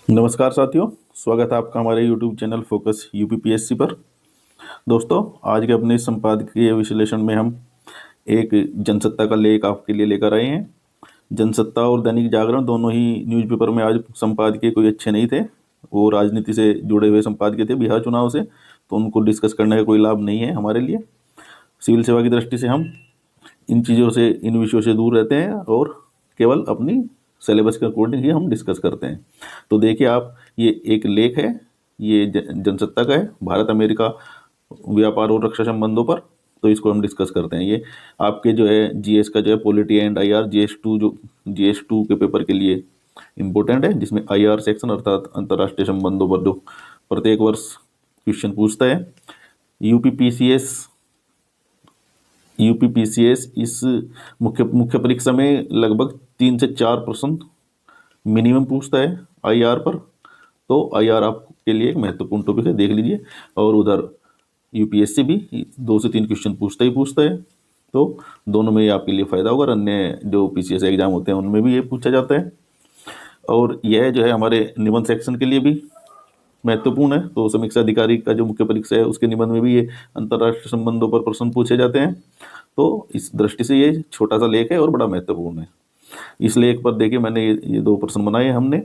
नमस्कार साथियों, स्वागत है आपका हमारे YouTube चैनल फोकस यूपीपीएससी पर। दोस्तों, आज के अपने इस संपादकीय विश्लेषण में हम एक जनसत्ता का लेख आपके लिए लेकर आए हैं। जनसत्ता और दैनिक जागरण दोनों ही न्यूज़पेपर में आज संपादकीय कोई अच्छे नहीं थे। वो राजनीति से जुड़े हुए संपादकीय थे बिहार चुनाव से, तो उनको डिस्कस करने का कोई लाभ नहीं है हमारे लिए। सिविल सेवा की दृष्टि से हम इन चीज़ों से, इन विषयों से दूर रहते हैं और केवल अपनी सिलेबस के अकॉर्डिंग ही हम डिस्कस करते हैं। तो देखिए आप, ये एक लेख है, ये जनसत्ता का है, भारत अमेरिका व्यापार और रक्षा संबंधों पर। तो इसको हम डिस्कस करते हैं। ये आपके जो है जीएस का जो है पॉलिटी एंड आईआर जीएस 2 जो जीएस 2 के पेपर के लिए इम्पोर्टेंट है, जिसमें आईआर सेक्शन अर्थात अंतर्राष्ट्रीय संबंधों पर जो प्रत्येक वर्ष क्वेश्चन पूछता है। यूपीपीसीएस इस मुख्य परीक्षा में लगभग 3 से 4 प्रश्न मिनिमम पूछता है आईआर पर। तो आईआर आपके लिए एक महत्वपूर्ण टॉपिक है, देख लीजिए। और उधर यूपीएससी भी 2 से 3 क्वेश्चन पूछता है। तो दोनों में ये आपके लिए फ़ायदा होगा। अन्य जो पीसीएस एग्जाम होते हैं उनमें भी ये पूछा जाता है। और यह जो है हमारे निबंध सेक्शन के लिए भी महत्वपूर्ण है। तो समीक्षा अधिकारी का जो मुख्य परीक्षा है उसके निबंध में भी ये अंतर्राष्ट्रीय संबंधों पर प्रश्न पूछे जाते हैं। तो इस दृष्टि से ये छोटा सा लेख है और बड़ा महत्वपूर्ण है। इस लेख पर देखिए, मैंने ये 2 प्रश्न बनाए हमने।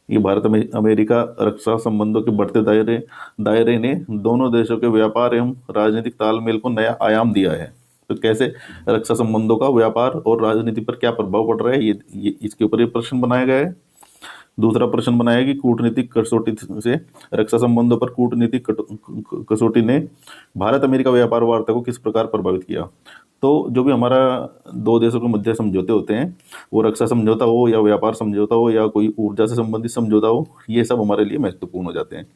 ये भारत में अमेरिका रक्षा संबंधों के बढ़ते दायरे ने दोनों देशों के व्यापार एवं राजनीतिक तालमेल को नया आयाम दिया है। तो कैसे रक्षा संबंधों का व्यापार और राजनीति पर क्या प्रभाव पड़ रहा है, ये इसके ऊपर ये प्रश्न बनाया गया है। दूसरा प्रश्न बनाया कि कूटनीतिक कसौटी से रक्षा संबंधों पर कूटनीतिक कसौटी ने भारत अमेरिका व्यापार वार्ता को किस प्रकार प्रभावित किया। तो जो भी हमारा 2 देशों के मध्य समझौते होते हैं, वो रक्षा समझौता हो या व्यापार समझौता हो या कोई ऊर्जा से संबंधित समझौता हो, ये सब हमारे लिए महत्वपूर्ण हो जाते हैं।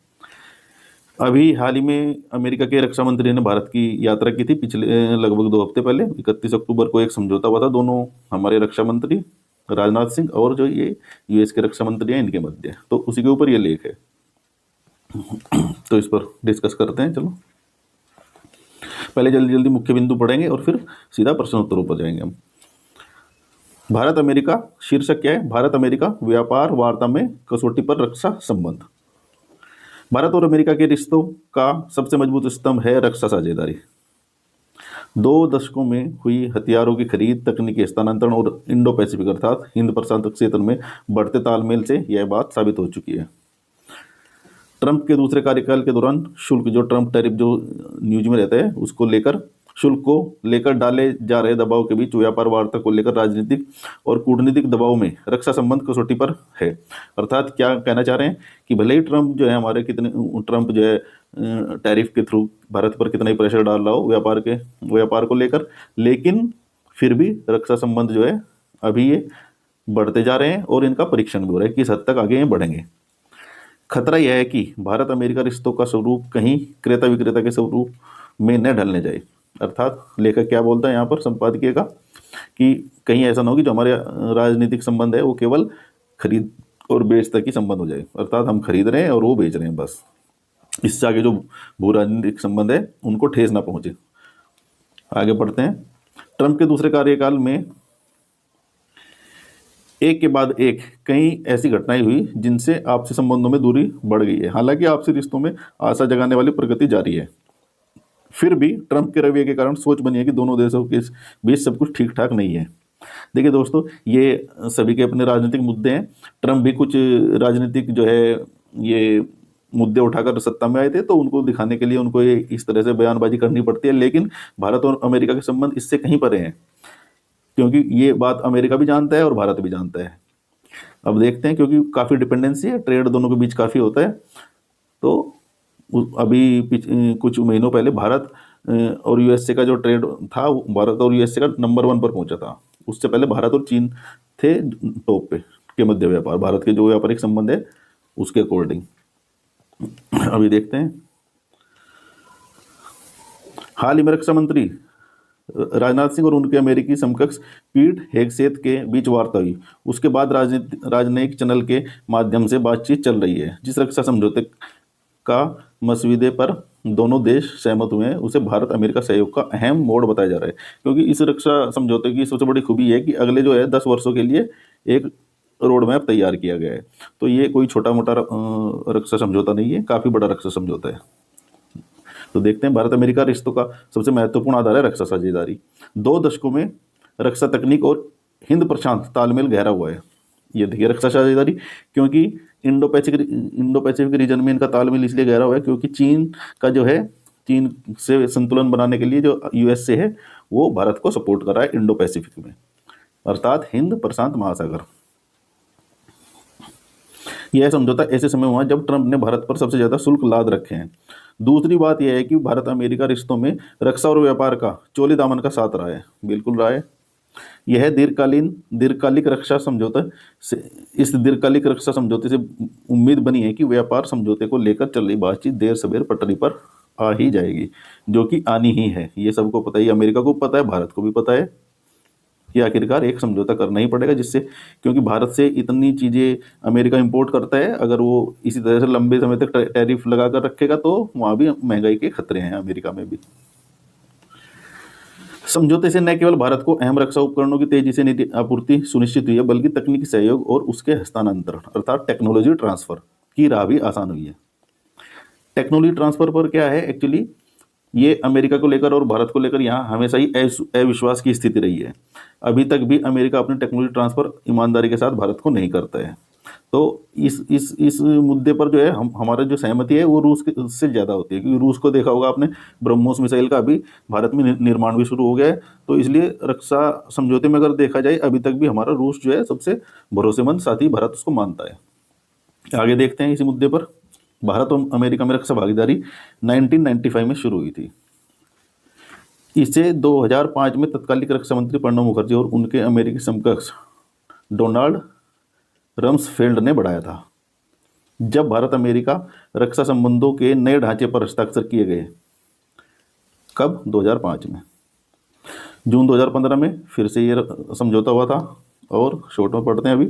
अभी हाल ही में अमेरिका के रक्षा मंत्री ने भारत की यात्रा की थी। पिछले लगभग 2 हफ्ते पहले 31 अक्टूबर को एक समझौता हुआ था दोनों हमारे रक्षा मंत्री राजनाथ सिंह और जो ये यूएस के रक्षा मंत्री हैं इनके मध्य। तो उसी के ऊपर ये लेख है। तो इस पर डिस्कस करते हैं। चलो, पहले जल्दी जल्दी मुख्य बिंदु पढ़ेंगे और फिर सीधा प्रश्नोत्तरों पर जाएंगे हम। भारत अमेरिका शीर्षक क्या है? भारत अमेरिका व्यापार वार्ता में कसौटी पर रक्षा संबंध। भारत और अमेरिका के रिश्तों का सबसे मजबूत स्तंभ है रक्षा साझेदारी। 2 दशकों में हुई हथियारों की खरीद, तकनीकी हस्तांतरण और इंडो पैसिफिक अर्थात हिंद प्रशांत क्षेत्र में बढ़ते तालमेल से यह बात साबित हो चुकी है। ट्रंप के दूसरे कार्यकाल के दौरान शुल्क, जो ट्रंप टैरिफ जो न्यूज में रहता है, उसको लेकर, शुल्क को लेकर डाले जा रहे दबाव के बीच व्यापार वार्ता को लेकर राजनीतिक और कूटनीतिक दबाव में रक्षा संबंध कसौटी पर है। अर्थात क्या कहना चाह रहे हैं कि भले ही ट्रंप जो है हमारे ट्रंप जो है टैरिफ के थ्रू भारत पर कितना ही प्रेशर डाल रहा हो व्यापार को लेकर, लेकिन फिर भी रक्षा संबंध जो है अभी ये बढ़ते जा रहे हैं और इनका परीक्षण भी हो रहा है किस हद तक आगे ये बढ़ेंगे। खतरा यह है कि भारत अमेरिका रिश्तों का स्वरूप कहीं क्रेता विक्रेता के स्वरूप में न ढलने जाए। अर्थात लेखक क्या बोलता है यहाँ पर संपादकीय का, कि कहीं ऐसा ना हो कि जो हमारे राजनीतिक संबंध है वो केवल खरीद और बेच तक ही संबंध हो जाए। अर्थात हम खरीद रहे हैं और वो बेच रहे हैं बस, इससे आगे जो भू राजनीतिक संबंध है उनको ठेस ना पहुंचे। आगे बढ़ते हैं। ट्रंप के दूसरे कार्यकाल में एक के बाद एक कई ऐसी घटनाएं हुई जिनसे आपसी संबंधों में दूरी बढ़ गई है। हालांकि आपसी रिश्तों में आशा जगाने वाली प्रगति जारी है, फिर भी ट्रंप के रवैये के कारण सोच बनी है कि दोनों देशों के बीच सब कुछ ठीक ठाक नहीं है। देखिए दोस्तों, ये सभी के अपने राजनीतिक मुद्दे हैं। ट्रंप भी कुछ राजनीतिक जो है ये मुद्दे उठाकर सत्ता में आए थे, तो उनको दिखाने के लिए उनको ये इस तरह से बयानबाजी करनी पड़ती है। लेकिन भारत और अमेरिका के संबंध इससे कहीं परे हैं, क्योंकि ये बात अमेरिका भी जानता है और भारत भी जानता है। अब देखते हैं, क्योंकि काफ़ी डिपेंडेंसी है, ट्रेड दोनों के बीच काफ़ी होता है। तो अभी कुछ महीनों पहले भारत और यूएसए का जो ट्रेड था, भारत और यूएसए का नंबर 1 पर पहुंचा था। उससे पहले भारत और चीन थे टॉप पे के मध्य व्यापार, भारत के जो व्यापारिक संबंध है उसके अकॉर्डिंग। अभी देखते हैं, हाल ही में रक्षा मंत्री राजनाथ सिंह और उनके अमेरिकी समकक्ष पीट हेगसेथ के बीच वार्ता हुई। उसके बाद राजनयिक चैनल के माध्यम से बातचीत चल रही है। जिस रक्षा समझौते का मसवीदे पर दोनों देश सहमत हुए हैं उसे भारत अमेरिका सहयोग का अहम मोड़ बताया जा रहा है। क्योंकि इस रक्षा समझौते की सबसे बड़ी खूबी है कि अगले जो है 10 वर्षों के लिए एक रोड मैप तैयार किया गया है। तो ये कोई छोटा मोटा रक्षा समझौता नहीं है, काफ़ी बड़ा रक्षा समझौता है। तो देखते हैं, भारत अमेरिका रिश्तों का सबसे महत्वपूर्ण आधार है रक्षा साझेदारी। 2 दशकों में रक्षा तकनीक और हिंद प्रशांत तालमेल गहरा हुआ है। ये देखिए रक्षा साझेदारी, क्योंकि इंडो पैसिफिक रीजन में इनका तालमेल इसलिए गहरा हुआ है क्योंकि चीन का जो है, चीन से संतुलन बनाने के लिए जो यूएस से है, वो भारत को सपोर्ट कर रहा है इंडो पैसिफिक में, अर्थात हिंद प्रशांत महासागर। यह समझौता ऐसे समय हुआ जब ट्रंप ने भारत पर सबसे ज्यादा शुल्क लाद रखे हैं। दूसरी बात यह है कि भारत अमेरिका रिश्तों में रक्षा और व्यापार का चोली दामन का साथ रहा है, बिल्कुल रहा है। यह दीर्घकालिक रक्षा समझौता से इस दीर्घकालिक रक्षा समझौते से उम्मीद बनी है कि व्यापार समझौते को लेकर चल रही बातचीत देर सवेर पटरी पर आ ही जाएगी, जो कि आनी ही है। ये सबको पता ही, अमेरिका को पता है, भारत को भी पता है कि आखिरकार एक समझौता करना ही पड़ेगा, जिससे, क्योंकि भारत से इतनी चीज़ें अमेरिका इंपोर्ट करता है, अगर वो इसी तरह से लंबे समय तक टैरिफ लगा कर रखेगा तो वहाँ भी महंगाई के खतरे हैं, अमेरिका में भी। समझौते से न केवल भारत को अहम रक्षा उपकरणों की तेजी से आपूर्ति सुनिश्चित हुई है, बल्कि तकनीकी सहयोग और उसके हस्तांतरण अर्थात टेक्नोलॉजी ट्रांसफर की राह भी आसान हुई है। टेक्नोलॉजी ट्रांसफर पर क्या है एक्चुअली, ये अमेरिका को लेकर और भारत को लेकर यहाँ हमेशा ही अविश्वास की स्थिति रही है। अभी तक भी अमेरिका अपने टेक्नोलॉजी ट्रांसफर ईमानदारी के साथ भारत को नहीं करता है। तो इस मुद्दे पर जो है हमारा जो सहमति है वो रूस के से ज़्यादा होती है, क्योंकि रूस को देखा होगा आपने, ब्रह्मोस मिसाइल का अभी भारत में निर्माण भी शुरू हो गया है। तो इसलिए रक्षा समझौते में अगर देखा जाए, अभी तक भी हमारा रूस जो है सबसे भरोसेमंद साथी भारत उसको मानता है। आगे देखते हैं इसी मुद्दे पर। भारत और अमेरिका में रक्षा भागीदारी 1995 में शुरू हुई थी। इसे 2005 में तत्कालिक रक्षा मंत्री प्रणब मुखर्जी और उनके अमेरिकी समकक्ष डोनाल्ड रम्सफेल्ड ने बढ़ाया था, जब भारत अमेरिका रक्षा संबंधों के नए ढांचे पर हस्ताक्षर किए गए। कब? 2005 में। जून 2015 में फिर से ये समझौता हुआ था। और शॉर्ट में पढ़ते हैं अभी,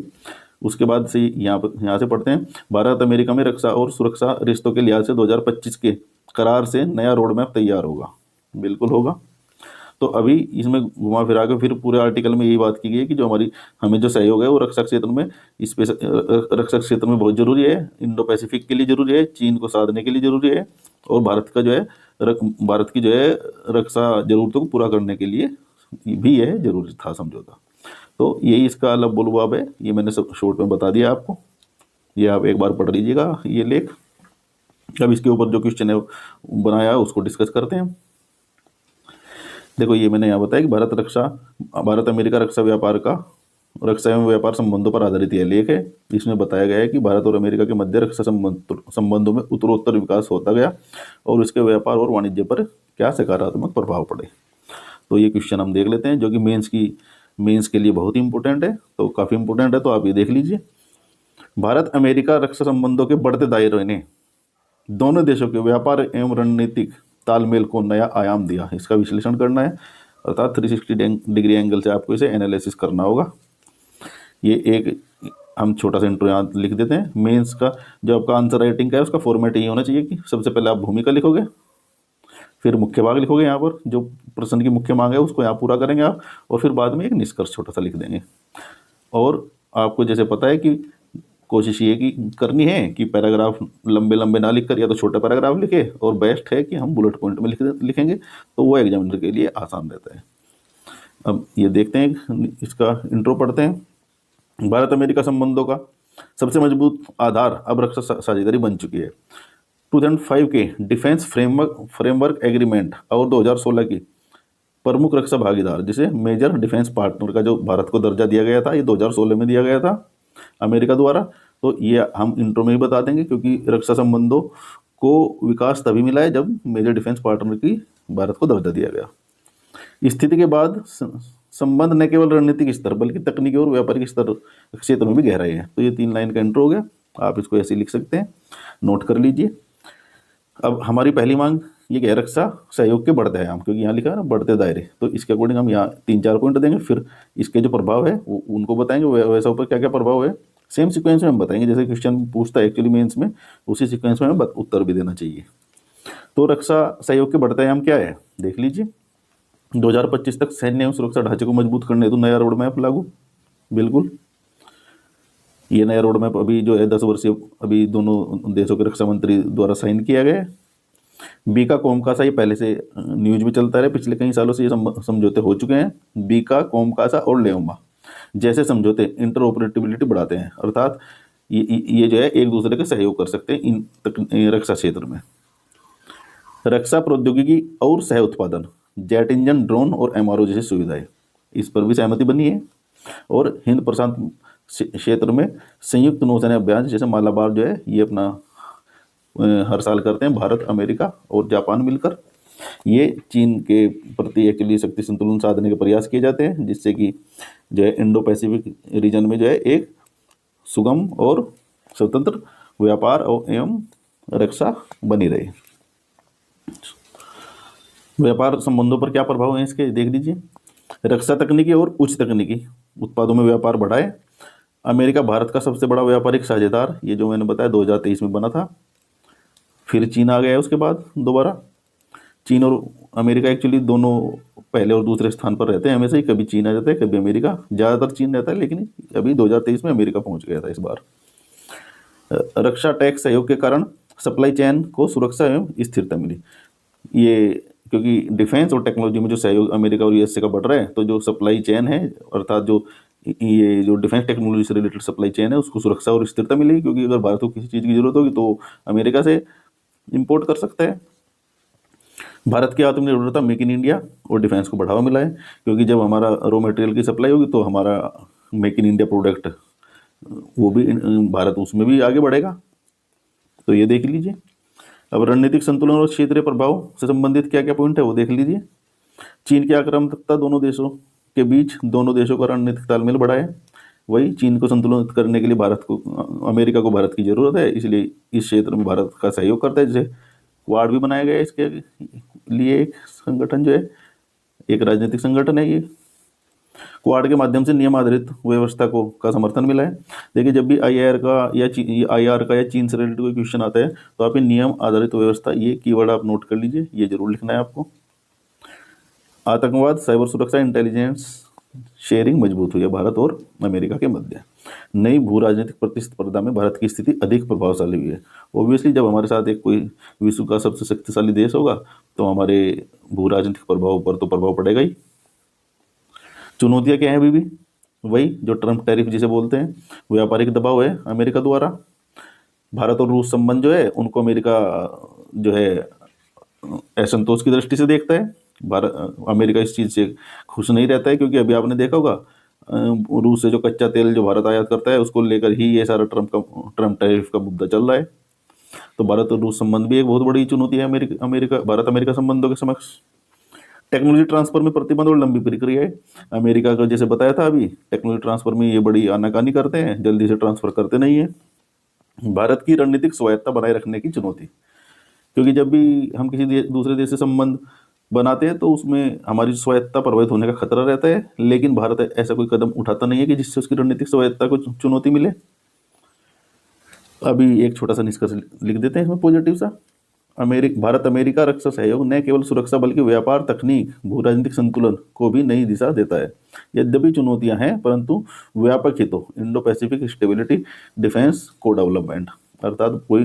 उसके बाद से यहाँ से पढ़ते हैं। भारत अमेरिका में रक्षा और सुरक्षा रिश्तों के लिहाज से 2025 के करार से नया रोड मैप तैयार होगा, बिल्कुल होगा। तो अभी इसमें घुमा फिरा के फिर पूरे आर्टिकल में यही बात की गई है कि जो हमें जो सहयोग है वो रक्षा क्षेत्र में, रक्षा क्षेत्र में बहुत जरूरी है, इंडो पैसिफिक के लिए जरूरी है, चीन को साधने के लिए जरूरी है, और भारत का जो है भारत की जो है रक्षा जरूरतों को पूरा करने के लिए भी यह जरूरी था समझौता। तो यही इसका अलग बोलबाब है, ये मैंने सब शॉर्ट में बता दिया आपको, ये आप एक बार पढ़ लीजिएगा ये लेख। अब इसके ऊपर जो क्वेश्चन है बनाया है उसको डिस्कस करते हैं। देखो, ये मैंने यहाँ बताया कि भारत अमेरिका रक्षा एवं व्यापार संबंधों पर आधारित यह लेख है। इसमें बताया गया है कि भारत और अमेरिका के मध्य रक्षा संबंधों में उत्तरोत्तर विकास होता गया और इसके व्यापार और वाणिज्य पर क्या सकारात्मक प्रभाव पड़े। तो ये क्वेश्चन हम देख लेते हैं, जो कि मेंस के लिए बहुत ही इंपॉर्टेंट है, तो काफ़ी इंपॉर्टेंट है, तो आप ये देख लीजिए। भारत अमेरिका रक्षा संबंधों के बढ़ते दायरे ने दोनों देशों के व्यापार एवं रणनीतिक तालमेल को नया आयाम दिया। इसका विश्लेषण करना है, अर्थात 360 डिग्री एंगल से आपको इसे एनालिसिस करना होगा। ये एक हम छोटा सा इंट्रो यहाँ लिख देते हैं। मेंस का जो आपका आंसर राइटिंग का है उसका फॉर्मेट ये होना चाहिए कि सबसे पहले आप भूमिका लिखोगे, फिर मुख्य भाग लिखोगे, यहाँ पर जो प्रश्न की मुख्य मांग है उसको यहाँ पूरा करेंगे आप, और फिर बाद में एक निष्कर्ष छोटा सा लिख देंगे। और आपको जैसे पता है कि कोशिश ये की करनी है कि पैराग्राफ लंबे लंबे ना लिखकर या तो छोटा पैराग्राफ लिखे, और बेस्ट है कि हम बुलेट पॉइंट में लिखेंगे, तो वो एग्जामिनर के लिए आसान रहता है। अब ये देखते हैं, इसका इंट्रो पढ़ते हैं। भारत अमेरिका संबंधों का सबसे मजबूत आधार अब रक्षा साझेदारी बन चुकी है। 2005 के डिफेंस फ्रेमवर्क एग्रीमेंट और 2016 की प्रमुख रक्षा भागीदार, जिसे मेजर डिफेंस पार्टनर का जो भारत को दर्जा दिया गया था, ये 2016 में दिया गया था अमेरिका द्वारा। तो ये हम इंट्रो में ही बता देंगे, क्योंकि रक्षा संबंधों को विकास तभी मिला है जब मेजर डिफेंस पार्टनर की भारत को दर्जा दिया गया। स्थिति के बाद संबंध न केवल रणनीतिक स्तर बल्कि तकनीकी और व्यापारिक स्तर क्षेत्र में भी गहराए हैं। तो ये 3 लाइन का इंट्रो हो गया, आप इसको ऐसे लिख सकते हैं, नोट कर लीजिए। अब हमारी पहली मांग ये क्या है, रक्षा सहयोग के बढ़ते आयाम, क्योंकि यहाँ लिखा है ना बढ़ते दायरे, तो इसके अकॉर्डिंग हम यहाँ 3-4 पॉइंट देंगे, फिर इसके जो प्रभाव है वो उनको बताएंगे, वैसा ऊपर क्या क्या प्रभाव है सेम सीक्वेंस में हम बताएंगे, जैसे क्वेश्चन पूछता है एक्चुअली मेंस में, उसी सीक्वेंस में हमें उत्तर भी देना चाहिए। तो रक्षा सहयोग के बढ़ते आयाम क्या है देख लीजिए। 2025 तक सैन्य एवं सुरक्षा ढांचे को मजबूत करने हेतु नया रोड मैप लागू, बिल्कुल। ये नया रोड मैप अभी जो है 10 वर्षीय अभी दोनों देशों के रक्षा मंत्री द्वारा साइन किया गया है। बीका कोमकासा ये पहले से न्यूज में चलता रहे, पिछले कई सालों से ये समझौते हो चुके हैं। बीका कोमकासा और लेओमा जैसे समझौते इंटरऑपरेटिबिलिटी बढ़ाते हैं, अर्थात ये जो है एक दूसरे के सहयोग कर सकते हैं इन रक्षा क्षेत्र में। रक्षा प्रौद्योगिकी और सह उत्पादन, जेट इंजन, ड्रोन और एमआरओ जैसी सुविधाएं, इस पर भी सहमति बनी है। और हिंद प्रशांत क्षेत्र में संयुक्त नौसेना अभ्यास जैसे मालाबार जो है ये अपना हर साल करते हैं भारत, अमेरिका और जापान मिलकर। ये चीन के प्रति एक लिए शक्ति संतुलन साधने के प्रयास किए जाते हैं, जिससे कि जो है इंडो पैसिफिक रीजन में जो है एक सुगम और स्वतंत्र व्यापार और एवं रक्षा बनी रहे। व्यापार संबंधों पर क्या प्रभाव है इसके देख लीजिए। रक्षा तकनीकी और उच्च तकनीकी उत्पादों में व्यापार बढ़ाए। अमेरिका भारत का सबसे बड़ा व्यापारिक साझेदार, ये जो मैंने बताया 2023 में बना था। फिर चीन आ गया है उसके बाद दोबारा। चीन और अमेरिका एक्चुअली दोनों पहले और दूसरे स्थान पर रहते हैं हमेशा ही, कभी चीन आ जाता है कभी अमेरिका, ज़्यादातर चीन रहता है, लेकिन अभी 2023 में अमेरिका पहुंच गया था इस बार। रक्षा टैक्स सहयोग के कारण सप्लाई चेन को सुरक्षा एवं स्थिरता मिली। ये क्योंकि डिफेंस और टेक्नोलॉजी में जो सहयोग अमेरिका और यूएसए का बढ़ रहा है, तो जो सप्लाई चेन है अर्थात जो ये जो डिफेंस टेक्नोलॉजी से रिलेटेड सप्लाई चेन है उसको सुरक्षा और स्थिरता मिलेगी, क्योंकि अगर भारत को किसी चीज़ की जरूरत होगी तो अमेरिका से इंपोर्ट कर सकता है। भारत की आत्मनिर्भरता, मेक इन इंडिया और डिफेंस को बढ़ावा मिला है, क्योंकि जब हमारा रॉ मटेरियल की सप्लाई होगी तो हमारा मेक इन इंडिया प्रोडक्ट वो भी भारत उसमें भी आगे बढ़ेगा। तो ये देख लीजिए। अब रणनीतिक संतुलन और क्षेत्रीय प्रभाव से संबंधित क्या क्या पॉइंट है वो देख लीजिए। चीन की आक्रामकता दोनों देशों के बीच दोनों देशों का रणनीतिक तालमेल बढ़ाए। वही चीन को संतुलित करने के लिए भारत को, अमेरिका को भारत की जरूरत है, इसलिए इस क्षेत्र में भारत का सहयोग करता है। जैसे क्वाड भी बनाया गया है इसके लिए, एक संगठन जो है एक राजनीतिक संगठन है। ये क्वाड के माध्यम से नियम आधारित व्यवस्था को का समर्थन मिला है। देखिए जब भी आईआर का या चीन से रिलेटेड कोई क्वेश्चन आता है तो आप ये नियम आधारित व्यवस्था ये कीवर्ड आप नोट कर लीजिए, ये जरूर लिखना है आपको। आतंकवाद, साइबर सुरक्षा, इंटेलिजेंस शेयरिंग मजबूत हुई है भारत और अमेरिका के मध्य। नई भू राजनीतिक प्रतिस्पर्धा में भारत की स्थिति अधिक प्रभावशाली हुई है। ऑब्वियसली जब हमारे साथ एक कोई विश्व का सबसे शक्तिशाली देश होगा तो हमारे भू राजनीतिक प्रभाव पर तो प्रभाव पड़ेगा ही। चुनौतियां क्या है अभी भी? वही जो ट्रम्प टैरिफ जिसे बोलते हैं, व्यापारिक दबाव है अमेरिका द्वारा। भारत और रूस संबंध जो है उनको अमेरिका जो है असंतोष की दृष्टि से देखता है। अमेरिका इस चीज़ से खुश नहीं रहता है, क्योंकि अभी आपने देखा होगा रूस से जो कच्चा तेल जो भारत आयात करता है उसको लेकर ही ये सारा ट्रम्प टैरिफ का मुद्दा चल रहा है। तो भारत और रूस संबंध भी एक बहुत बड़ी चुनौती है भारत अमेरिका संबंधों के समक्ष। टेक्नोलॉजी ट्रांसफर में प्रतिबंध और लंबी प्रक्रिया है। अमेरिका का जैसे बताया था अभी, टेक्नोलॉजी ट्रांसफर में ये बड़ी आनाकानी करते हैं, जल्दी से ट्रांसफर करते नहीं है। भारत की रणनीतिक स्वायत्ता बनाए रखने की चुनौती, क्योंकि जब भी हम किसी दूसरे देश से संबंध बनाते हैं तो उसमें हमारी स्वायत्ता प्रभावित होने का खतरा रहता है, लेकिन भारत ऐसा कोई कदम उठाता नहीं है कि जिससे उसकी रणनीतिक स्वायत्ता को चुनौती मिले। अभी एक छोटा सा निष्कर्ष लिख देते हैं इसमें पॉजिटिव सा। भारत अमेरिका रक्षा सहयोग न केवल सुरक्षा बल्कि व्यापार, तकनीक, भू राजनीतिक संतुलन को भी नई दिशा देता है। यद्यपि चुनौतियां हैं परंतु व्यापक हितों, इंडो पैसिफिक स्टेबिलिटी, डिफेंस, को डेवलपमेंट, अर्थात कोई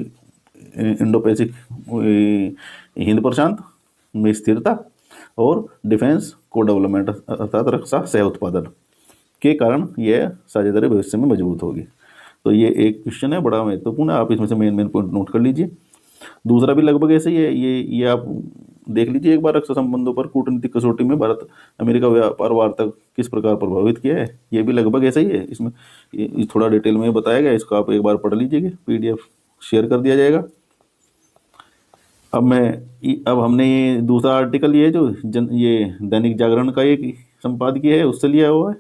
इंडो पैसिफिक हिंद प्रशांत में स्थिरता और डिफेंस को डेवलपमेंट अर्थात रक्षा सह उत्पादन के कारण यह साझेदारी भविष्य में मजबूत होगी। तो ये एक क्वेश्चन है, बड़ा महत्वपूर्ण है, आप इसमें से मेन पॉइंट नोट कर लीजिए। दूसरा भी लगभग ऐसे ही है, ये आप देख लीजिए एक बार। रक्षा संबंधों पर कूटनीतिक कसौटी में भारत अमेरिका व्यापार वार्ता किस प्रकार प्रभावित किया है, ये भी लगभग ऐसा ही है। इसमें थोड़ा डिटेल में बताया गया, इसको आप एक बार पढ़ लीजिएगा, PDF शेयर कर दिया जाएगा। अब हमने ये दूसरा आर्टिकल ये जो ये दैनिक जागरण का एक संपादकीय है उससे लिया हुआ है।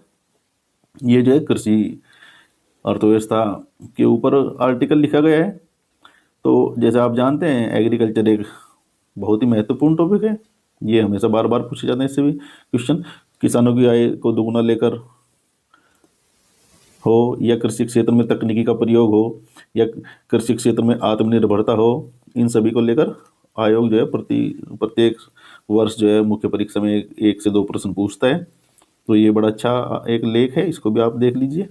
ये जो है कृषि अर्थव्यवस्था के ऊपर आर्टिकल लिखा गया है। तो जैसे आप जानते हैं एग्रीकल्चर एक बहुत ही महत्वपूर्ण टॉपिक है, ये हमेशा बार बार पूछे जाते हैं इससे भी क्वेश्चन। किसानों की आय को दोगुना लेकर हो, या कृषि क्षेत्र में तकनीकी का प्रयोग हो, या कृषि क्षेत्र में आत्मनिर्भरता हो, इन सभी को लेकर आयोग जो है प्रत्येक वर्ष जो है मुख्य परीक्षा में 1 से 2 प्रश्न पूछता है। तो ये बड़ा अच्छा एक लेख है, इसको भी आप देख लीजिए।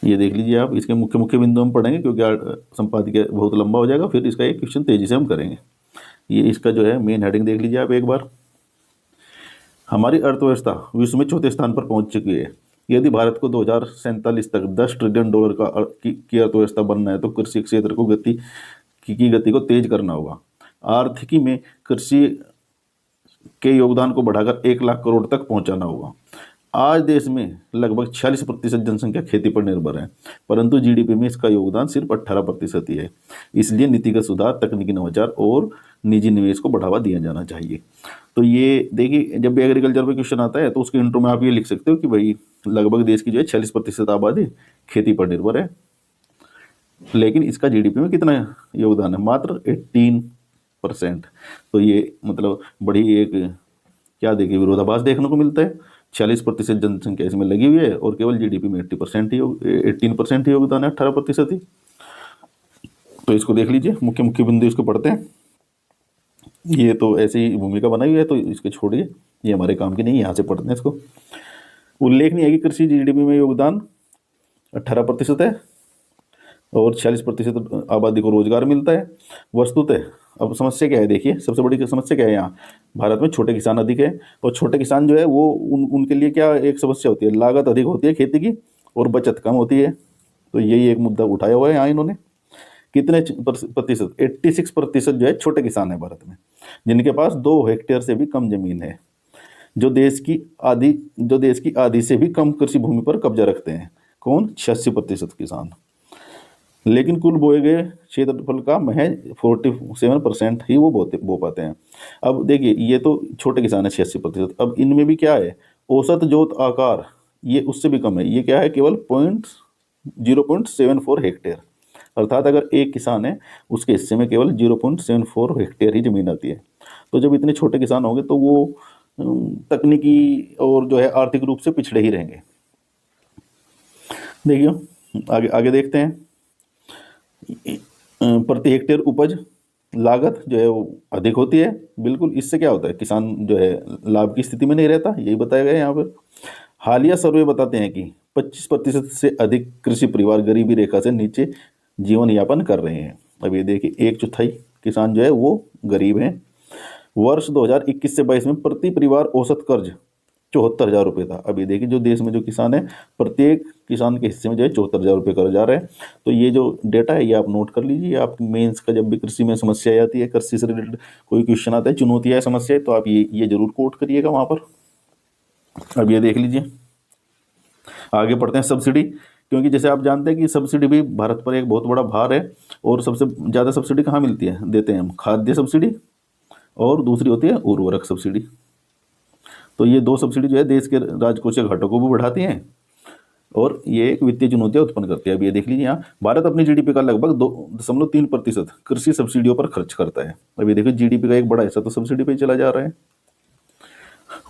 ये देख लीजिए आप, इसके मुख्य मुख्य बिंदु हम पढ़ेंगे क्योंकि संपादकीय बहुत लंबा हो जाएगा, फिर इसका एक क्वेश्चन तेजी से हम करेंगे। ये इसका जो है मेन हेडिंग देख लीजिए आप एक बार। हमारी अर्थव्यवस्था विश्व में चौथे स्थान पर पहुंच चुकी है। यदि भारत को 2047 तक $10 ट्रिलियन की अर्थव्यवस्था बनना है तो कृषि क्षेत्र को गति को तेज करना होगा। आर्थिकी में कृषि के योगदान को बढ़ाकर 1 लाख करोड़ तक पहुंचाना होगा। आज देश में लगभग 46% जनसंख्या खेती पर निर्भर है, परंतु जीडीपी में इसका योगदान सिर्फ 18% ही है। इसलिए नीतिगत सुधार, तकनीकी नवाचार और निजी निवेश को बढ़ावा दिया जाना चाहिए। तो ये देखिए, जब भी एग्रीकल्चर पे क्वेश्चन आता है तो उसके इंट्रो में आप ये लिख सकते हो कि भाई लगभग देश की जो है 46% आबादी खेती पर निर्भर है, लेकिन इसका जीडीपी में कितना योगदान है? मात्र 18%। तो ये मतलब बड़ी एक क्या देखिए विरोधाभास देखने को मिलता है। 46% जनसंख्या इसमें लगी हुई है और केवल जीडीपी में 18% ही योगदान है, 18% ही। तो इसको देख लीजिए, मुख्य मुख्य बिंदु इसको पढ़ते हैं। ये तो ऐसे ही भूमिका बनाई हुई है तो इसके छोड़िए, ये हमारे काम की नहीं है, यहाँ से पढ़ते हैं इसको। उल्लेखनीय है कि कृषि जीडीपी में योगदान 18% है और 46% आबादी को रोजगार मिलता है वस्तुतः। अब समस्या क्या है देखिए, सबसे बड़ी समस्या क्या है यहाँ? भारत में छोटे किसान अधिक है और छोटे किसान जो है वो उनके लिए क्या एक समस्या होती है, लागत अधिक होती है खेती की और बचत कम होती है। तो यही एक मुद्दा उठाया हुआ है यहाँ इन्होंने। कितने प्रतिशत? 86% जो है छोटे किसान है भारत में, जिनके पास 2 हेक्टेयर से भी कम जमीन है, जो देश की आधी से भी कम कृषि भूमि पर कब्जा रखते हैं। कौन? 86% किसान। लेकिन कुल बोए गए क्षेत्रफल का महज 47% ही वो बो पाते हैं। अब देखिए, ये तो छोटे किसान है 86%। अब इनमें भी क्या है, औसत जोत आकार ये उससे भी कम है। ये क्या है? केवल 0.74 हेक्टेयर। अर्थात अगर एक किसान है उसके हिस्से में केवल 0.74 हेक्टेयर ही जमीन आती है। तो जब इतने छोटे किसान होंगे तो वो तकनीकी और जो है आर्थिक रूप से पिछड़े ही रहेंगे। देखिए आगे आगे देखते हैं। प्रति हेक्टेयर उपज लागत जो है वो अधिक होती है। बिल्कुल, इससे क्या होता है, किसान जो है लाभ की स्थिति में नहीं रहता, यही बताया गया है यहाँ पर। हालिया सर्वे बताते हैं कि 25% से अधिक कृषि परिवार गरीबी रेखा से नीचे जीवन यापन कर रहे हैं। अब ये देखिए, 1/4 किसान जो है वो गरीब हैं। वर्ष 2021 से 22 में प्रति परिवार औसत कर्ज 74,000 रुपये था। अभी देखिए, जो देश में जो किसान है, प्रत्येक किसान के हिस्से में जो है 74,000 रुपये कर्ज आ रहा है। तो ये जो डेटा है ये आप नोट कर लीजिए। आप मेंस का जब भी कृषि में समस्या आती है, कृषि से रिलेटेड कोई क्वेश्चन आता है, चुनौतियाँ है, समस्या है, तो आप ये जरूर कोट करिएगा वहाँ पर। अब ये देख लीजिए, आगे पढ़ते हैं सब्सिडी। क्योंकि जैसे आप जानते हैं कि सब्सिडी भी भारत पर एक बहुत बड़ा भार है। और सबसे ज़्यादा सब्सिडी कहाँ मिलती है, देते हैं हम? खाद्य सब्सिडी, और दूसरी होती है उर्वरक सब्सिडी। तो ये 2 सब्सिडी जो है देश के राजकोषीय घाटों को भी बढ़ाती हैं और ये एक वित्तीय चुनौतियां उत्पन्न करती है। अब ये देख लीजिए, यहाँ भारत अपनी जीडीपी का लगभग 2.3% कृषि सब्सिडियों पर खर्च करता है। अब ये देखिए, जीडीपी का एक बड़ा हिस्सा तो सब्सिडी पे चला जा रहा है।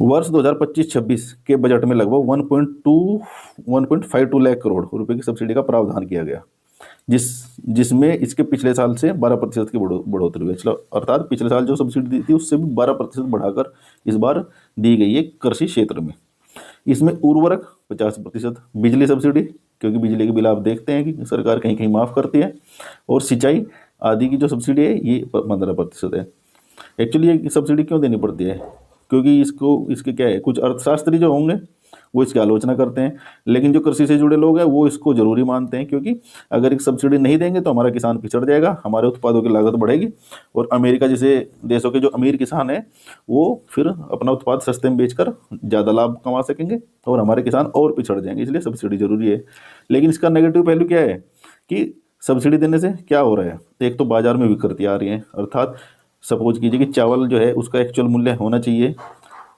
वर्ष 2025-26 के बजट में लगभग 1.52 लाख करोड़ रुपए की सब्सिडी का प्रावधान किया गया, जिसमें इसके पिछले साल से 12% की बढ़ोतरी हुई है। अर्थात पिछले साल जो सब्सिडी दी थी उससे भी 12% बढ़ाकर इस बार दी गई है कृषि क्षेत्र में। इसमें उर्वरक 50%, बिजली सब्सिडी, क्योंकि बिजली के बिल आप देखते हैं कि सरकार कहीं कहीं माफ़ करती है, और सिंचाई आदि की जो सब्सिडी है ये 15% है। एक्चुअली ये सब्सिडी क्यों देनी पड़ती है? क्योंकि इसके क्या है, कुछ अर्थशास्त्री जो होंगे वो इसकी आलोचना करते हैं, लेकिन जो कृषि से जुड़े लोग हैं वो इसको जरूरी मानते हैं, क्योंकि अगर एक सब्सिडी नहीं देंगे तो हमारा किसान पिछड़ जाएगा, हमारे उत्पादों की लागत बढ़ेगी और अमेरिका जैसे देशों के जो अमीर किसान हैं वो फिर अपना उत्पाद सस्ते में बेचकर ज़्यादा लाभ कमा सकेंगे और हमारे किसान और पिछड़ जाएंगे, इसलिए सब्सिडी जरूरी है। लेकिन इसका नेगेटिव पहलू क्या है कि सब्सिडी देने से क्या हो रहा है, एक तो बाजार में विकृति आ रही है। अर्थात सपोज कीजिए कि चावल जो है उसका एक्चुअल मूल्य होना चाहिए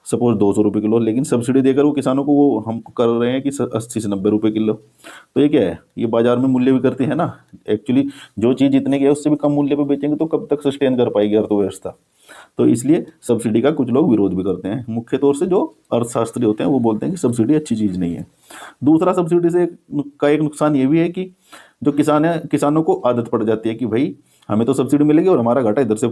सपोज 200 रुपये किलो, लेकिन सब्सिडी देकर वो किसानों को वो हम कर रहे हैं कि 80 से 90 रुपये किलो। तो ये क्या है, ये बाजार में मूल्य विकृति है ना। एक्चुअली जो चीज़ जितने की है उससे भी कम मूल्य पे बेचेंगे तो कब तक सस्टेन कर पाएगी अर्थव्यवस्था। तो इसलिए सब्सिडी का कुछ लोग विरोध भी करते हैं। मुख्य तौर से जो अर्थशास्त्री होते हैं वो बोलते हैं कि सब्सिडी अच्छी चीज़ नहीं है। दूसरा, सब्सिडी से का एक नुकसान ये भी है कि जो किसान है, किसानों को आदत पड़ जाती है कि भाई हमें तो सब्सिडी मिलेगी और हमारा घाटा इधर से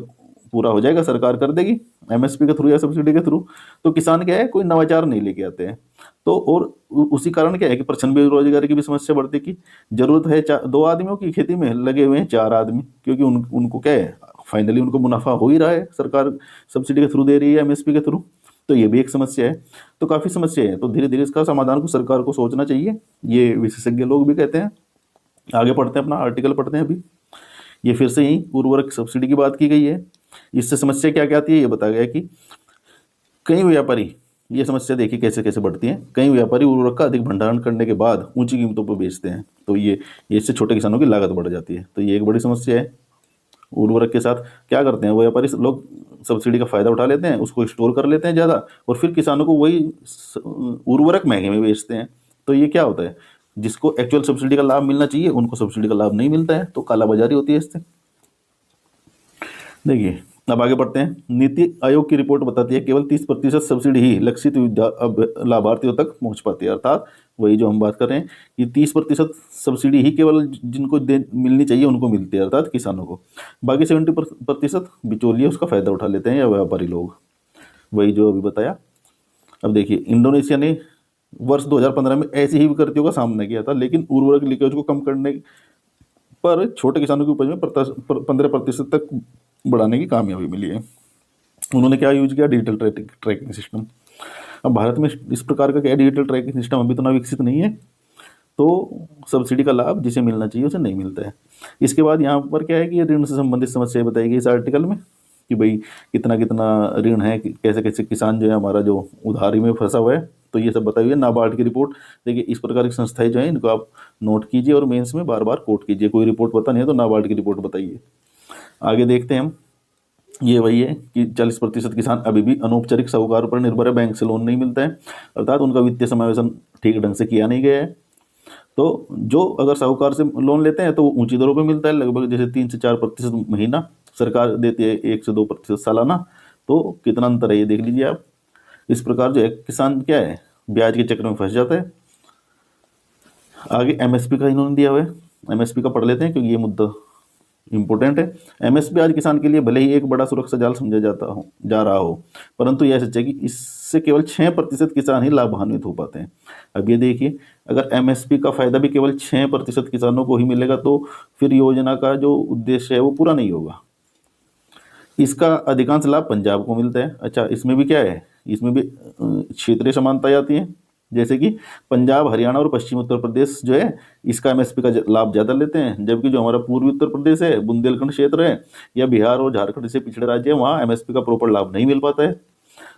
पूरा हो जाएगा, सरकार कर देगी एमएसपी के थ्रू या सब्सिडी के थ्रू। तो किसान क्या है, कोई नवाचार नहीं लेके आते हैं। तो और उसी कारण क्या है कि प्रचंड बेरोजगारी की भी समस्या बढ़ती की जरूरत है 2 आदमियों की, खेती में लगे हुए हैं 4 आदमी, क्योंकि उनको क्या है, फाइनली उनको मुनाफा हो ही रहा है, सरकार सब्सिडी के थ्रू दे रही है, एमएसपी के थ्रू। तो ये भी एक समस्या है। तो काफ़ी समस्या है, तो धीरे धीरे इसका समाधान को सरकार को सोचना चाहिए, ये विशेषज्ञ लोग भी कहते हैं। आगे पढ़ते हैं, अपना आर्टिकल पढ़ते हैं अभी। ये फिर से ही उर्वरक सब्सिडी की बात की गई है। इससे समस्या क्या क्या आती है ये बताया गया कि कई व्यापारी, ये समस्या देखिए कैसे कैसे बढ़ती है, कई व्यापारी उर्वरक का अधिक भंडारण करने के बाद ऊंची कीमतों पर बेचते हैं, तो ये इससे छोटे किसानों की लागत बढ़ जाती है, तो ये एक बड़ी समस्या है। उर्वरक के साथ क्या करते हैं व्यापारी लोग, सब्सिडी का फायदा उठा लेते हैं, उसको स्टोर कर लेते हैं ज़्यादा, और फिर किसानों को वही उर्वरक महंगे में बेचते हैं। तो ये क्या होता है, जिसको एक्चुअल सब्सिडी का लाभ मिलना चाहिए उनको सब्सिडी का लाभ नहीं मिलता है, तो कालाबाजारी होती है इससे। देखिए अब आगे बढ़ते हैं। नीति आयोग की रिपोर्ट बताती है केवल 30% सब्सिडी ही लक्षित लाभार्थियों तक पहुंच पाती है, अर्थात वही जो हम बात कर रहे हैं कि 30% सब्सिडी ही केवल जिनको मिलनी चाहिए उनको मिलती है, अर्थात किसानों को। बाकी 70% बिचौलिए उसका फायदा उठा लेते हैं या व्यापारी लोग, वही जो अभी बताया। अब देखिए इंडोनेशिया ने वर्ष 2015 में ऐसी ही विकृतियों का सामना किया था, लेकिन उर्वरक लीकेज को कम करने पर छोटे किसानों की उपज में 15% तक बढ़ाने की कामयाबी मिली है। उन्होंने क्या यूज किया, डिजिटल ट्रैकिंग सिस्टम। अब भारत में इस प्रकार का क्या डिजिटल ट्रैकिंग सिस्टम अभी तो ना विकसित नहीं है, तो सब्सिडी का लाभ जिसे मिलना चाहिए उसे नहीं मिलता है। इसके बाद यहाँ पर क्या है कि ऋण से संबंधित समस्या बताई गई इस आर्टिकल में कि भाई कितना कितना ऋण है, कैसे कैसे किसान जो है हमारा जो उधारी में फंसा हुआ है, तो ये सब बताई हुई है। नाबार्ड की रिपोर्ट देखिए, इस प्रकार की संस्थाएं जो है इनको आप नोट कीजिए और मेंस में बार बार कोट कीजिए। कोई रिपोर्ट पता नहीं है तो नाबार्ड की रिपोर्ट बताइए। आगे देखते हैं हम, ये वही है कि 40% किसान अभी भी अनौपचारिक साहूकार पर निर्भर है, बैंक से लोन नहीं मिलता है, अर्थात उनका वित्तीय समावेशन ठीक ढंग से किया नहीं गया है। तो जो अगर साहूकार से लोन लेते हैं तो वो ऊंची दरों पे मिलता है, लगभग जैसे 3 से 4% महीना, सरकार देती है 1 से 2% सालाना। तो कितना अंतर है ये देख लीजिए आप। इस प्रकार जो है किसान क्या है, ब्याज के चक्कर में फंस जाता है। आगे एमएसपी का इन्होंने दिया हुआ है, एमएसपी का पढ़ लेते हैं क्योंकि ये मुद्दा इंपॉर्टेंट है। एमएसपी आज किसान के लिए भले ही एक बड़ा सुरक्षा जाल समझा जा रहा हो, परंतु यह सच है कि इससे केवल 6% किसान ही लाभान्वित हो पाते हैं। अब ये देखिए, अगर एमएसपी का फायदा भी केवल 6% किसानों को ही मिलेगा तो फिर योजना का जो उद्देश्य है वो पूरा नहीं होगा। इसका अधिकांश लाभ पंजाब को मिलता है। अच्छा, इसमें भी क्या है, इसमें भी क्षेत्रीय समानताएं आती हैं, जैसे कि पंजाब, हरियाणा और पश्चिमी उत्तर प्रदेश जो है इसका एमएसपी का लाभ ज़्यादा लेते हैं, जबकि जो हमारा पूर्वी उत्तर प्रदेश है, बुंदेलखंड क्षेत्र है, या बिहार और झारखंड से पिछड़े राज्य है, वहाँ एमएसपी का प्रॉपर लाभ नहीं मिल पाता है।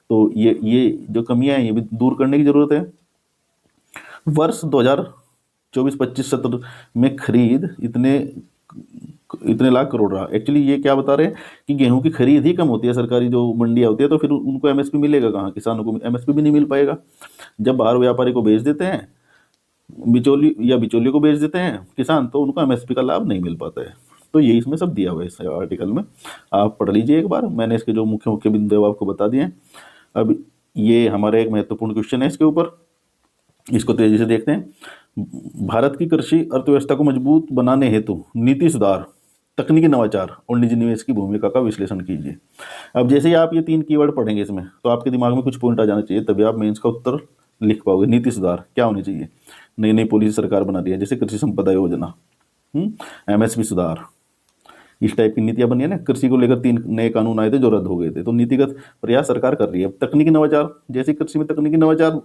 तो ये जो कमियां हैं ये भी दूर करने की जरूरत है। वर्ष 2024-25 सत्र में खरीद इतने लाख करोड़ रहा। एक्चुअली ये क्या बता रहे हैं कि गेहूं की खरीद ही कम होती है, सरकारी जो मंडियां होती है, तो फिर उनको एमएसपी मिलेगा कहाँ, किसानों को एमएसपी भी नहीं मिल पाएगा। जब बाहर व्यापारी को बेच देते हैं, बिचौलियों को बेच देते हैं किसान, तो उनको एमएसपी का लाभ नहीं मिल पाता है। तो ये इसमें सब दिया हुआ है इस आर्टिकल में, आप पढ़ लीजिए एक बार। मैंने इसके जो मुख्य मुख्य बिंदु आपको बता दिए हैं। अब ये हमारा एक महत्वपूर्ण क्वेश्चन है इसके ऊपर, इसको तेजी से देखते हैं। भारत की कृषि अर्थव्यवस्था को मजबूत बनाने हेतु नीति सुधार, तकनीकी नवाचार और निजी निवेश की भूमिका का विश्लेषण कीजिए। अब जैसे ही आप ये 3 कीवर्ड पढ़ेंगे इसमें, तो आपके दिमाग में कुछ पॉइंट आ जाना चाहिए, तभी आप मेंस का उत्तर लिख पाओगे। नीति सुधार क्या होनी चाहिए, नई नई पॉलिसी सरकार बना रही है, जैसे कृषि संपदा योजना, एमएसपी सुधार, इस टाइप की नीतियां बनी है ना। कृषि को लेकर 3 नए कानून आए थे जो रद्द हो गए थे, तो नीतिगत प्रयास सरकार कर रही है। तकनीकी नवाचार, जैसे कृषि में तकनीकी नवाचार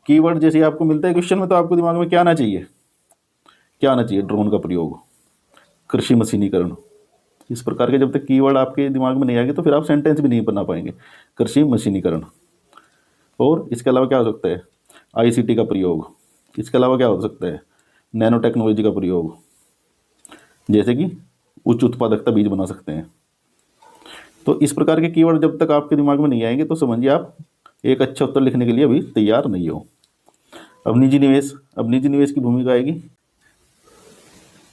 कीवर्ड जैसे आपको मिलता है क्वेश्चन में, तो आपको दिमाग में क्या आना चाहिए, ड्रोन का प्रयोग, कृषि मशीनीकरण। इस प्रकार के जब तक कीवर्ड आपके दिमाग में नहीं आएंगे तो फिर आप सेंटेंस भी नहीं बना पाएंगे। कृषि मशीनीकरण, और इसके अलावा क्या हो सकता है, आईसीटी का प्रयोग। इसके अलावा क्या हो सकता है, नैनो टेक्नोलॉजी का प्रयोग, जैसे कि उच्च उत्पादकता बीज बना सकते हैं। तो इस प्रकार के कीवर्ड जब तक आपके दिमाग में नहीं आएंगे तो समझिए आप एक अच्छा उत्तर लिखने के लिए अभी तैयार नहीं हो। अब निजी निवेश की भूमिका आएगी।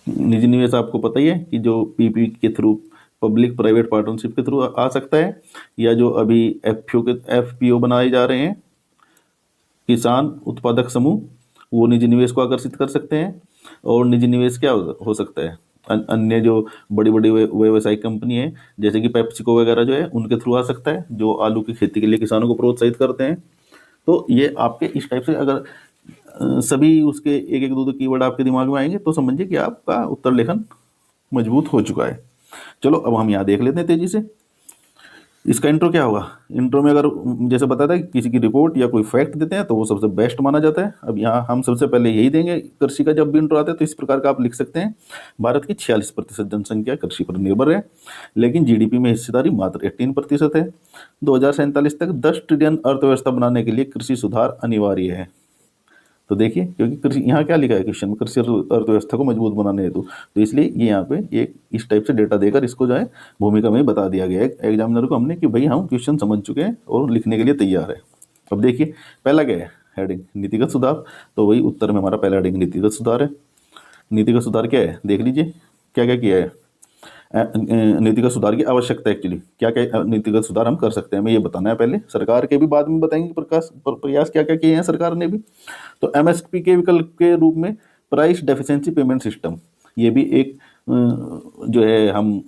निजी निवेश आपको पता ही है कि जो पीपी के थ्रू, पब्लिक प्राइवेट पार्टनरशिप के थ्रू आ सकता है, या जो अभी एफपीओ बनाए जा रहे हैं, किसान उत्पादक समूह, वो निजी निवेश को आकर्षित कर सकते हैं। और निजी निवेश क्या हो सकता है, अन्य जो बड़ी बड़ी व्यावसायिक कंपनी है जैसे कि पेप्सिको वगैरह जो है, उनके थ्रू आ सकता है, जो आलू की खेती के लिए किसानों को प्रोत्साहित करते हैं। तो ये आपके इस टाइप से अगर सभी उसके एक एक दो दो कीवर्ड आपके दिमाग में आएंगे तो समझिए कि आपका उत्तर लेखन मजबूत हो चुका है। चलो अब हम यहाँ देख लेते हैं तेजी से इसका इंट्रो क्या होगा। इंट्रो में अगर जैसे बताया था कि किसी की रिपोर्ट या कोई फैक्ट देते हैं तो वो सबसे बेस्ट माना जाता है। अब यहाँ हम सबसे पहले यही देंगे, कृषि का जब भी इंट्रो आता है तो इस प्रकार का आप लिख सकते हैं, भारत की 46% जनसंख्या कृषि पर निर्भर है, लेकिन जीडीपी में हिस्सेदारी मात्र 18% है। 2047 तक 10 ट्रिलियन अर्थव्यवस्था बनाने के लिए कृषि सुधार अनिवार्य है। तो देखिए, क्योंकि कृषि यहाँ क्या लिखा है क्वेश्चन में, कृषि अर्थव्यवस्था को मजबूत बनाने हेतु, तो इसलिए ये यहाँ पे एक इस टाइप से डेटा देकर इसको जो है भूमिका में बता दिया गया है एग्जामिनर को हमने कि भाई हम क्वेश्चन समझ चुके हैं और लिखने के लिए तैयार है। अब देखिए पहला क्या है, हेडिंग नीतिगत सुधार, तो वही उत्तर में हमारा पहला हेडिंग नीतिगत सुधार है। नीतिगत सुधार क्या है देख लीजिए, क्या क्या किया है। नीतिगत सुधार की आवश्यकता, एक्चुअली क्या क्या नीतिगत सुधार हम कर सकते हैं हमें ये बताना है पहले, सरकार के भी बाद में बताएंगे प्रयास क्या क्या किए हैं सरकार ने भी। तो एमएसपी के विकल्प के रूप में प्राइस डेफिशिएंसी पेमेंट सिस्टम, ये भी एक जो है हम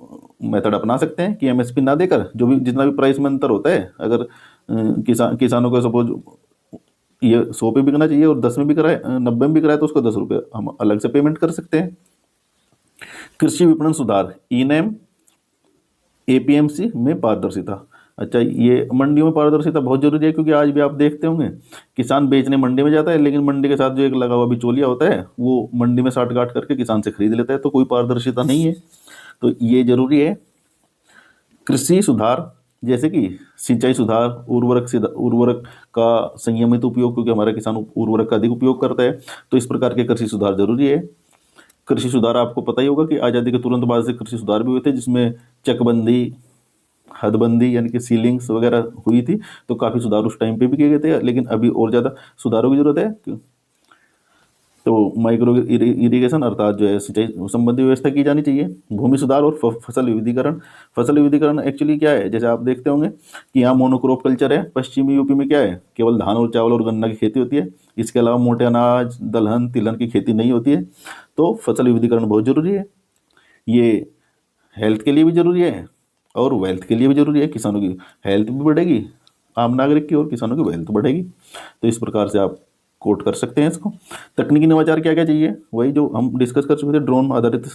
मेथड अपना सकते हैं कि एमएसपी ना देकर जो भी जितना भी प्राइस में अंतर होता है, अगर किसानों को सपोज ये 100 पे बिकना चाहिए और 10 में बिक रहा है, 90 में बिक रहा है, तो उसको 10 रुपये हम अलग से पेमेंट कर सकते हैं। कृषि विपणन सुधार, ई नैम, एपीएमसी में पारदर्शिता। अच्छा, ये मंडियों में पारदर्शिता बहुत जरूरी है, क्योंकि आज भी आप देखते होंगे किसान बेचने मंडी में जाता है, लेकिन मंडी के साथ जो एक लगा हुआ बिचौलिया होता है वो मंडी में साठ गांठ करके किसान से खरीद लेता है, तो कोई पारदर्शिता नहीं है, तो ये जरूरी है। कृषि सुधार जैसे कि सिंचाई सुधार, उर्वरक का संयमित उपयोग, क्योंकि हमारा किसान उर्वरक का अधिक उपयोग करता है, तो इस प्रकार के कृषि सुधार जरूरी है। कृषि सुधार आपको पता ही होगा कि आज़ादी के तुरंत बाद से कृषि सुधार भी हुए थे, जिसमें चकबंदी, हदबंदी यानी कि सीलिंग्स वगैरह हुई थी, तो काफ़ी सुधार उस टाइम पे भी किए गए थे, लेकिन अभी और ज़्यादा सुधारों की जरूरत है। तो माइक्रो इरिगेशन अर्थात जो है सिंचाई संबंधी व्यवस्था की जानी चाहिए। भूमि सुधार और फसल विविधीकरण। फसल विविधीकरण एक्चुअली क्या है, जैसे आप देखते होंगे कि यहाँ मोनोक्रॉप कल्चर है, पश्चिमी यूपी में क्या है केवल धान और चावल और गन्ना की खेती होती है, इसके अलावा मोटे अनाज, दलहन, तिलहन की खेती नहीं होती है, तो फसल विविधीकरण बहुत जरूरी है। ये हेल्थ के लिए भी जरूरी है और वेल्थ के लिए भी जरूरी है, किसानों की हेल्थ भी बढ़ेगी आम नागरिक की और किसानों की वेल्थ बढ़ेगी, तो इस प्रकार से आप कोट कर सकते हैं इसको। तकनीकी नवाचार क्या क्या चाहिए, वही जो हम डिस्कस कर चुके थे, ड्रोन आधारित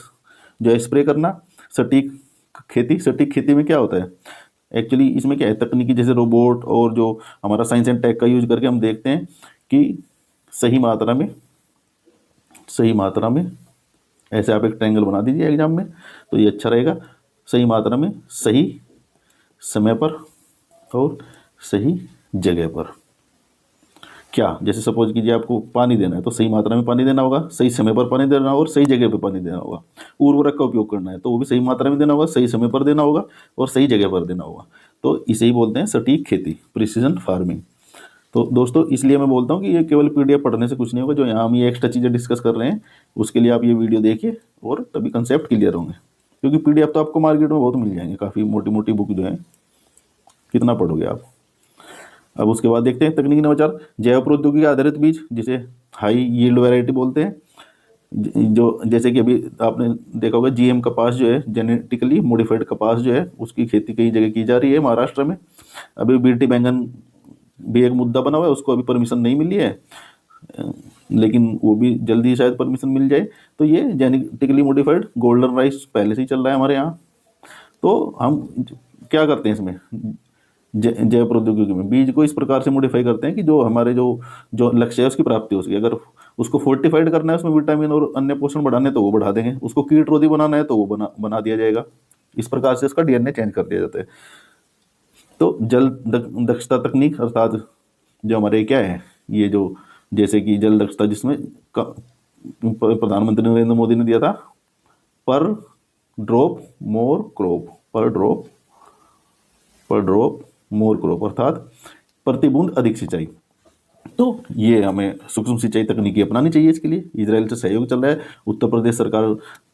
जो है स्प्रे करना, सटीक खेती। सटीक खेती में क्या होता है एक्चुअली, इसमें क्या है तकनीकी जैसे रोबोट और जो हमारा साइंस एंड टेक का यूज करके हम देखते हैं कि सही मात्रा में ऐसे आप एक ट्रायंगल बना दीजिए एग्जाम में, तो ये अच्छा रहेगा। सही मात्रा में, सही समय पर और सही जगह पर। क्या, जैसे सपोज कीजिए आपको पानी देना है तो सही मात्रा में पानी देना होगा, सही समय पर पानी देना होगा और सही जगह पर पानी देना होगा। उर्वरक का उपयोग करना है तो वो भी सही मात्रा में देना होगा, सही समय पर देना होगा और सही जगह पर देना होगा, तो इसे ही बोलते हैं सटीक खेती, प्रिसीजन फार्मिंग। तो दोस्तों इसलिए मैं बोलता हूँ कि ये केवल पीडीएफ पढ़ने से कुछ नहीं होगा, जो यहाँ हम ये एक्स्ट्रा चीज़ें डिस्कस कर रहे हैं उसके लिए आप ये वीडियो देखिए और तभी कंसेप्ट क्लियर होंगे, क्योंकि पीडीएफ तो आपको मार्केट में बहुत मिल जाएंगे, काफ़ी मोटी मोटी बुक जो है, कितना पढ़ोगे आप। अब उसके बाद देखते हैं तकनीकी नवाचार, जैव प्रौद्योगिकी आधारित बीज, जिसे हाई यील्ड वैरायटी बोलते हैं, जो जैसे कि अभी आपने देखा होगा जीएम कपास जो है, जेनेटिकली मॉडिफाइड कपास जो है, उसकी खेती कई जगह की जा रही है महाराष्ट्र में। अभी बीटी बैंगन भी एक मुद्दा बना हुआ है, उसको अभी परमिशन नहीं मिली है, लेकिन वो भी जल्दी शायद परमिशन मिल जाए। तो ये जेनेटिकली मॉडिफाइड गोल्डन राइस पहले से ही चल रहा है हमारे यहाँ। तो हम क्या करते हैं इसमें, जैव प्रौद्योगिकी में बीज को इस प्रकार से मॉडिफाई करते हैं कि जो हमारे जो लक्ष्य है उसकी प्राप्ति हो सके। अगर उसको फोर्टिफाइड करना है, उसमें विटामिन और अन्य पोषण बढ़ाने तो वो बढ़ा देंगे, उसको कीटरोधी बनाना है तो वो बना दिया जाएगा। इस प्रकार से उसका डीएनए चेंज कर दिया जाता है। तो जल दक्षता तकनीक अर्थात जो हमारे क्या है, ये जो जैसे कि जल दक्षता, जिसमें प्रधानमंत्री नरेंद्र मोदी ने दिया था पर ड्रॉप मोर क्रॉप, पर ड्रॉप मोर क्रॉप अर्थात प्रति बूंद अधिक सिंचाई। तो ये हमें सूक्ष्म सिंचाई तकनीकी अपनानी चाहिए। इसके लिए इजराइल से सहयोग चल रहा है, उत्तर प्रदेश सरकार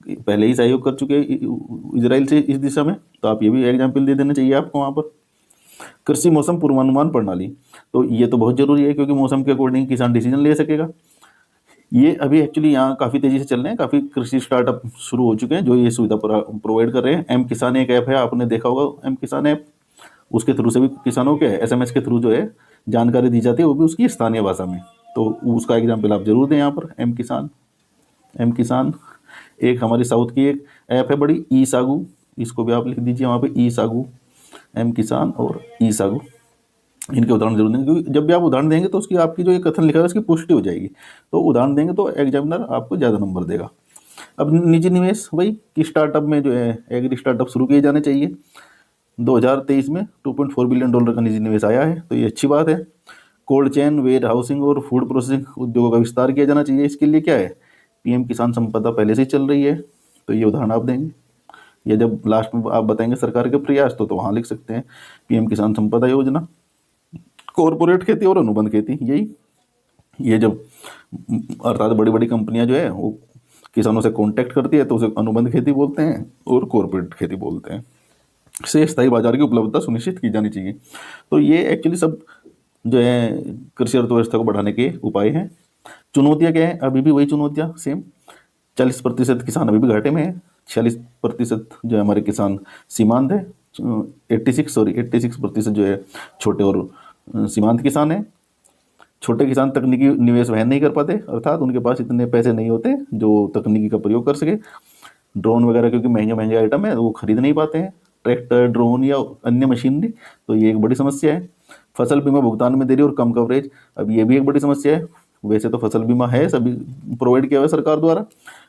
पहले ही सहयोग कर चुके हैं इजराइल से इस दिशा में, तो आप ये भी एग्जाम्पल दे देना चाहिए आपको वहाँ पर। कृषि मौसम पूर्वानुमान प्रणाली, तो ये तो बहुत जरूरी है, क्योंकि मौसम के अकॉर्डिंग किसान डिसीजन ले सकेगा। ये अभी एक्चुअली यहाँ काफ़ी तेज़ी से चल रहे हैं, काफ़ी कृषि स्टार्टअप शुरू हो चुके हैं जो ये सुविधा प्रोवाइड कर रहे हैं। एम किसान एक ऐप है, आपने देखा होगा एम किसान ऐप, उसके थ्रू से भी किसानों के एसएमएस के थ्रू जो है जानकारी दी जाती है वो भी उसकी स्थानीय भाषा में। तो उसका एग्जाम्पल आप जरूर दें यहाँ पर। एम किसान। एक हमारी साउथ की एक ऐप है बड़ी, ई सागू, इसको भी आप लिख दीजिए वहाँ पे, ई सागू, एम किसान और ई सागू। इनके उदाहरण जरूर देंगे, क्योंकि जब भी आप उदाहरण देंगे तो उसकी आपकी जो ये कथन लिखा है उसकी पुष्टि हो जाएगी। तो उदाहरण देंगे तो एग्जामिनर आपको ज़्यादा नंबर देगा। अब निजी निवेश, वही कि स्टार्टअप में जो है एग्री स्टार्टअप शुरू किए जाने चाहिए। 2023 में $2.4 बिलियन का निजी निवेश आया है, तो ये अच्छी बात है। कोल्ड चेन, वेयर हाउसिंग और फूड प्रोसेसिंग उद्योगों का विस्तार किया जाना चाहिए। इसके लिए क्या है, पीएम किसान संपदा पहले से ही चल रही है, तो ये उदाहरण आप देंगे। या जब लास्ट में आप बताएंगे सरकार के प्रयास, तो वहाँ लिख सकते हैं पीएम किसान संपदा योजना। कॉरपोरेट खेती और अनुबंध खेती, यही ये जब अर्थात बड़ी बड़ी कंपनियां जो है वो किसानों से कांटेक्ट करती है तो उसे अनुबंध खेती बोलते हैं और कॉरपोरेट खेती बोलते हैं। से स्थायी बाजार की उपलब्धता सुनिश्चित की जानी चाहिए। तो ये एक्चुअली सब जो है कृषि अर्थव्यवस्था को बढ़ाने के उपाय हैं। चुनौतियाँ क्या है, अभी भी वही चुनौतियाँ सेम। 40% किसान अभी भी घाटे में है। 46% जो है हमारे किसान सीमांत है। 86% जो है छोटे और सीमांत किसान है। छोटे किसान तकनीकी निवेश वहन नहीं कर पाते, अर्थात उनके पास इतने पैसे नहीं होते जो तकनीकी का प्रयोग कर सके। ड्रोन वगैरह क्योंकि महंगे महंगे आइटम है, वो खरीद नहीं पाते हैं, ट्रैक्टर, ड्रोन या अन्य मशीनरी। तो ये एक बड़ी समस्या है। फसल बीमा भुगतान में देरी और कम कवरेज, अब ये भी एक बड़ी समस्या है। वैसे तो फसल बीमा है, सभी प्रोवाइड किया हुआ है सरकार द्वारा,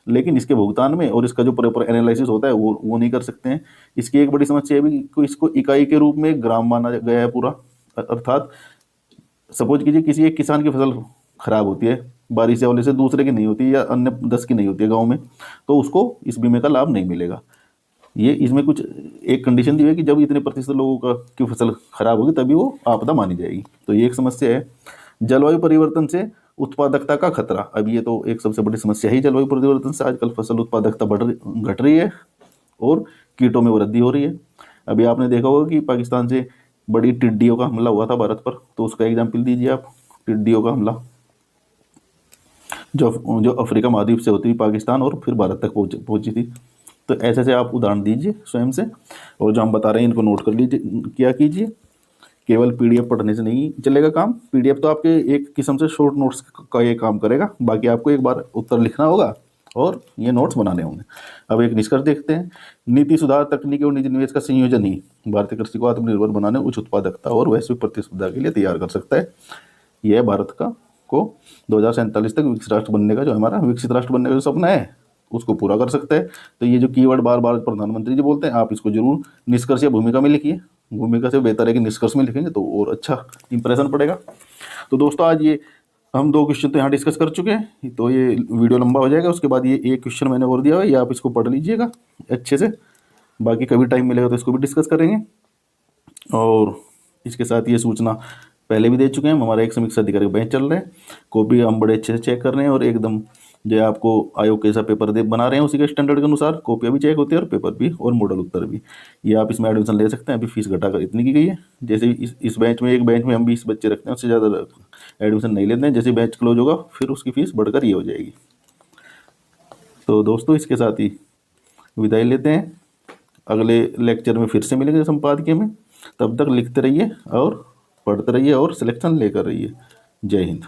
लेकिन इसके भुगतान में और इसका जो प्रॉपर एनालिसिस होता है वो नहीं कर सकते हैं। इसकी एक बड़ी समस्या है भी कि इसको इकाई के रूप में ग्राम माना गया है पूरा। अर्थात सपोज कीजिए किसी एक किसान की फसल खराब होती है बारिश या ओले से, दूसरे की नहीं होती या अन्य 10 की नहीं होती है गाँव में, तो उसको इस बीमे का लाभ नहीं मिलेगा। ये इसमें कुछ एक कंडीशन दी है कि जब इतने प्रतिशत लोगों का की फसल खराब होगी तभी वो आपदा मानी जाएगी। तो ये एक समस्या है। जलवायु परिवर्तन से उत्पादकता का खतरा, अब ये तो एक सबसे बड़ी समस्या है। जलवायु परिवर्तन से आजकल फसल उत्पादकता घट रही है और कीटों में वृद्धि हो रही है। अभी आपने देखा होगा कि पाकिस्तान से बड़ी टिड्डियों का हमला हुआ था भारत पर, तो उसका एग्जाम्पल दीजिए आप। टिड्डियों का हमला जो अफ्रीका महाद्वीप से होती हुई पाकिस्तान और फिर भारत तक पहुंची थी। तो ऐसे ऐसे आप उदाहरण दीजिए स्वयं से, और जो हम बता रहे हैं इनको नोट कर लीजिए, क्या कीजिए। केवल पीडीएफ पढ़ने से नहीं चलेगा काम। पीडीएफ तो आपके एक किस्म से शॉर्ट नोट्स का ये काम करेगा, बाकी आपको एक बार उत्तर लिखना होगा और ये नोट्स बनाने होंगे। अब एक निष्कर्ष देखते हैं। नीति सुधार, तकनीकी और निजी निवेश का संयोजन ही भारतीय कृषि को आत्मनिर्भर बनाने, उच्च उत्पादकता और वैश्विक प्रतिस्पर्धा के लिए तैयार कर सकता है। यह भारत को 2047 तक विकसित राष्ट्र बनने का, जो हमारा विकसित राष्ट्र बनने का जो सपना है, उसको पूरा कर सकता है। तो ये जो कीवर्ड बार बार प्रधानमंत्री जी बोलते हैं, आप इसको जरूर निष्कर्ष या भूमिका में लिखिए। भूमिका से बेहतर है कि निष्कर्ष में लिखेंगे तो और अच्छा इंप्रेशन पड़ेगा। तो दोस्तों आज ये हम 2 क्वेश्चन तो यहाँ डिस्कस कर चुके हैं, तो ये वीडियो लंबा हो जाएगा। उसके बाद ये एक क्वेश्चन मैंने और दिया हुआ है, ये आप इसको पढ़ लीजिएगा अच्छे से। बाकी कभी टाइम मिलेगा तो इसको भी डिस्कस करेंगे। और इसके साथ ये सूचना पहले भी दे चुके हैं, हमारा एक समीक्षा अधिकारी का बैच चल रहा है, कॉपी हम बड़े अच्छे से चेक कर रहे हैं और एकदम जो है आपको आयोग कैसा पेपर दे बना रहे हैं उसी के स्टैंडर्ड के अनुसार कॉपियाँ भी चेक होती है और पेपर भी और मॉडल उत्तर भी। ये आप इसमें एडमिशन ले सकते हैं। अभी फीस घटाकर इतनी की गई है, जैसे इस बैच में, एक बैच में हम 20 बच्चे रखते हैं, उससे ज़्यादा एडमिशन नहीं लेते हैं। जैसे बैच क्लोज होगा फिर उसकी फ़ीस बढ़कर ये हो जाएगी। तो दोस्तों इसके साथ ही विदाई लेते हैं। अगले लेक्चर में फिर से मिलेंगे संपादकीय में। तब तक लिखते रहिए और पढ़ते रहिए और सिलेक्शन लेकर रहिए। जय हिंद।